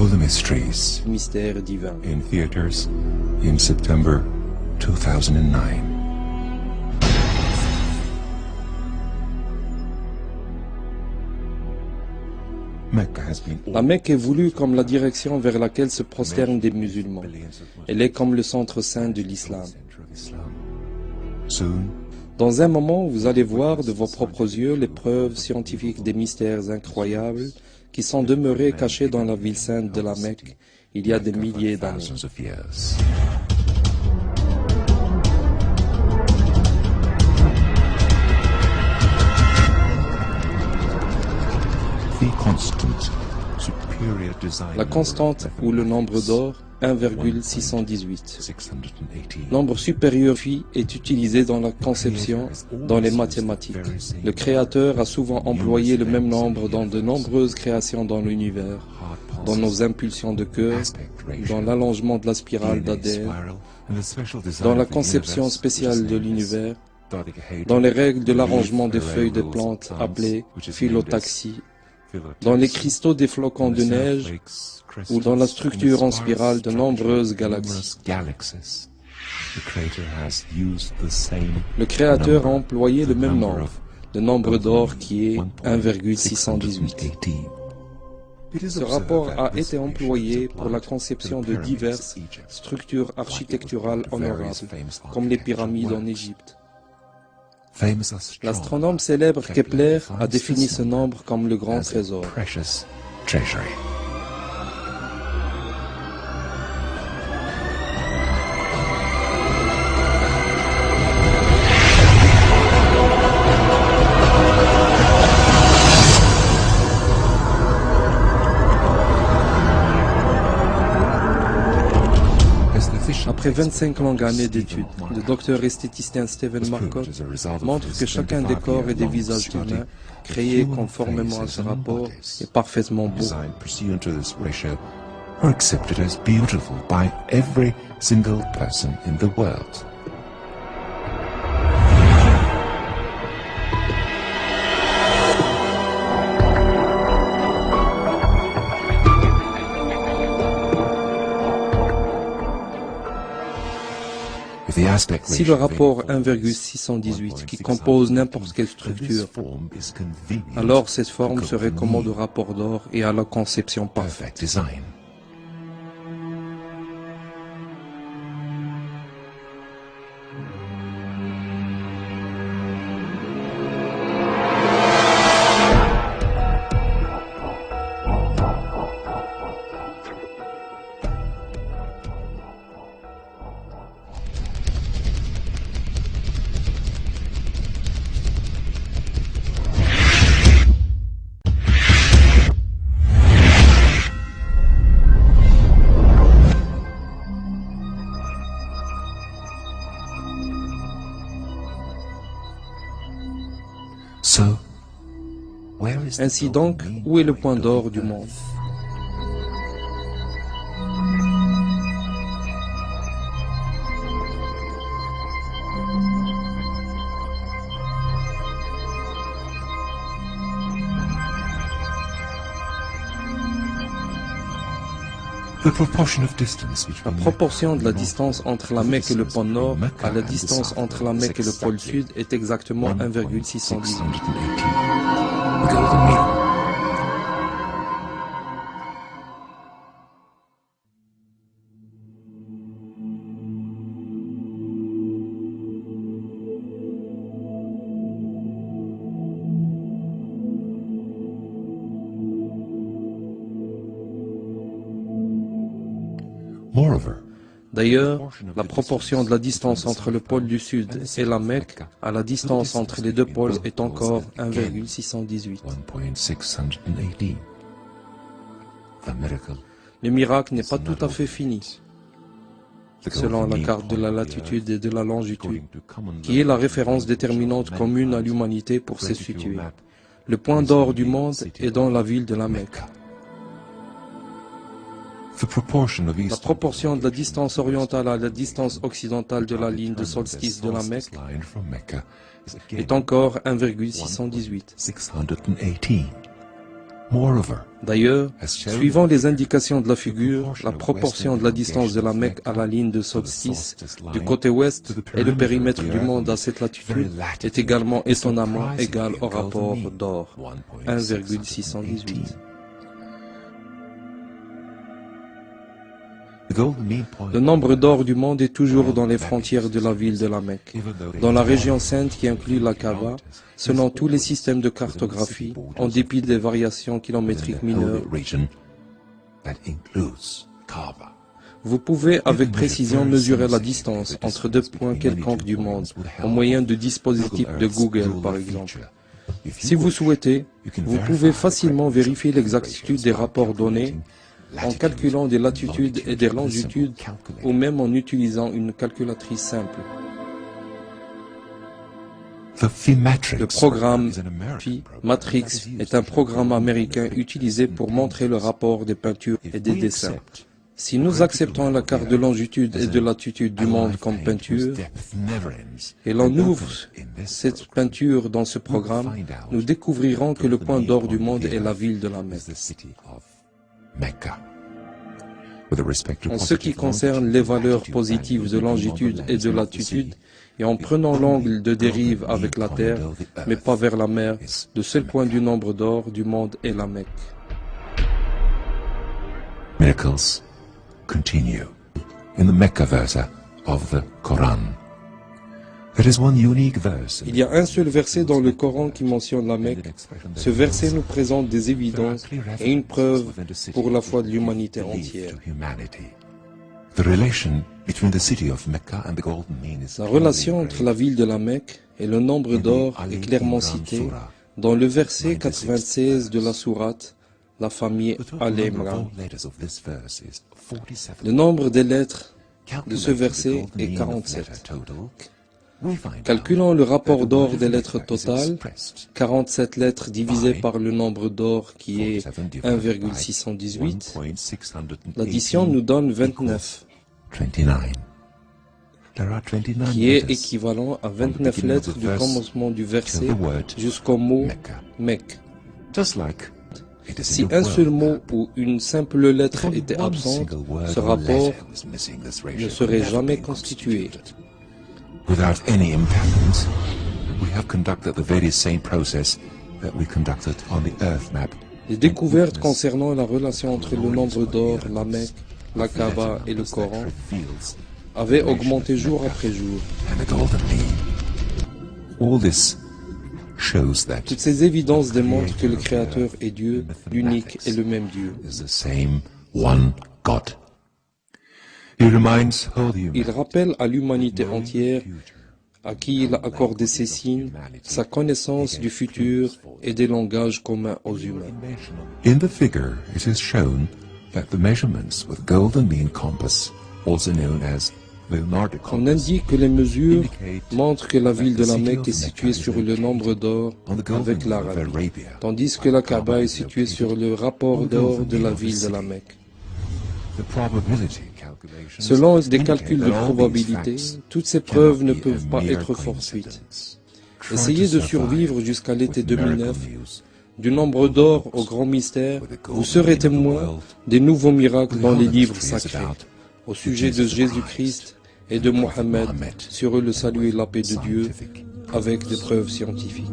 Know the Mysteries Mystère divin. in theaters in September 2009. La Mecque est voulue comme la direction vers laquelle se prosternent des musulmans. Elle est comme le centre saint de l'islam. Dans un moment, vous allez voir de vos propres yeux les preuves scientifiques des mystères incroyables qui sont demeurés cachés dans la ville sainte de la Mecque il y a des milliers d'années. La constante ou le nombre d'or, 1,618. Nombre supérieur phi est utilisé dans la conception, dans les mathématiques. Le créateur a souvent employé le même nombre dans de nombreuses créations dans l'univers, dans nos impulsions de cœur, dans l'allongement de la spirale d'Adèle, dans la conception spéciale de l'univers, dans les règles de l'arrangement des feuilles de plantes appelées phyllotaxie, dans les cristaux des flocons de neige ou dans la structure en spirale de nombreuses galaxies. Le Créateur a employé le même nombre, le nombre d'or qui est 1,618. Ce rapport a été employé pour la conception de diverses structures architecturales honorables, comme les pyramides en Égypte. L'astronome célèbre Kepler a défini ce nombre comme le grand trésor. Après 25 longues années d'études, le docteur esthéticien Stephen Marcotte montre que chacun des corps et des visages humains, créés conformément à ce rapport, est parfaitement beau. Are accepted as beautiful by every single person in the world. Si le rapport 1,618 qui compose n'importe quelle structure, alors cette forme serait commode au rapport d'or et à la conception parfaite. Ainsi donc, où est le point d'or du monde? La proportion de la distance entre la Mecque et le pôle Nord à la distance entre la Mecque et le pôle Sud est exactement 1,618. D'ailleurs, la proportion de la distance entre le pôle du Sud et la Mecque à la distance entre les deux pôles est encore 1,618. Le miracle n'est pas tout à fait fini, selon la carte de la latitude et de la longitude, qui est la référence déterminante commune à l'humanité pour se situer. Le point d'or du monde est dans la ville de la Mecque. La proportion de la distance orientale à la distance occidentale de la ligne de solstice de la Mecque est encore 1,618. D'ailleurs, suivant les indications de la figure, la proportion de la distance de la Mecque à la ligne de solstice du côté ouest et le périmètre du monde à cette latitude est également étonnamment égal au rapport d'or, 1,618. Le nombre d'or du monde est toujours dans les frontières de la ville de la Mecque, dans la région sainte qui inclut la Kaaba, selon tous les systèmes de cartographie, en dépit des variations kilométriques mineures. Vous pouvez avec précision mesurer la distance entre deux points quelconques du monde, au moyen de dispositifs de Google par exemple. Si vous souhaitez, vous pouvez facilement vérifier l'exactitude des rapports donnés en calculant des latitudes et des longitudes ou même en utilisant une calculatrice simple. Le programme Phi Matrix est un programme américain utilisé pour montrer le rapport des peintures et des dessins. Si nous acceptons la carte de longitude et de latitude du monde comme peinture, et l'on ouvre cette peinture dans ce programme, nous découvrirons que le point d'or du monde est la ville de la Mecque. En ce qui concerne les valeurs positives de longitude et de latitude, et en prenant l'angle de dérive avec la Terre, mais pas vers la mer, le seul point du nombre d'or du monde est la Mecque. Miracles continue in the Mecca verse of the Quran. There is one unique verse. Il y a un seul verset dans le Coran qui mentionne la Mecque. Ce verset nous présente des évidences et une preuve pour la foi de l'humanité entière. La relation entre la ville de la Mecque et le nombre d'or est clairement citée dans le verset 96 de la sourate, la famille Al-Imran. Le nombre des lettres de ce verset est 47. Calculons le rapport d'or des lettres totales, 47 lettres divisées par le nombre d'or qui est 1,618. L'addition nous donne 29, qui est équivalent à 29 lettres du commencement du verset jusqu'au mot Mecque. Si un seul mot ou une simple lettre était absente, ce rapport ne serait jamais constitué. Without any impairment, we have conducted the very same process that we conducted on the Earth map. Les découvertes concernant la relation entre le nombre d'or, la Mecque, la Kaaba et le Coran avaient augmenté jour après jour. Toutes ces évidences démontrent que le Créateur est Dieu, l'unique et le même Dieu. Il rappelle à l'humanité entière, à qui il a accordé ses signes, sa connaissance du futur et des langages communs aux humains. In the figure, it is shown that the measurements with golden mean compass, also known as Leonardo compass, on indique que les mesures montrent que la ville de la Mecque est située sur le nombre d'or avec l'Arabie, tandis que la Kaaba est située sur le rapport d'or de la ville de la Mecque. Selon des calculs de probabilité, toutes ces preuves ne peuvent pas être fortuites. Essayez de survivre jusqu'à l'été 2009. Du nombre d'or au grand mystère, vous serez témoin des nouveaux miracles dans les livres sacrés, au sujet de Jésus-Christ et de Mohammed, sur eux le salut et la paix de Dieu, avec des preuves scientifiques.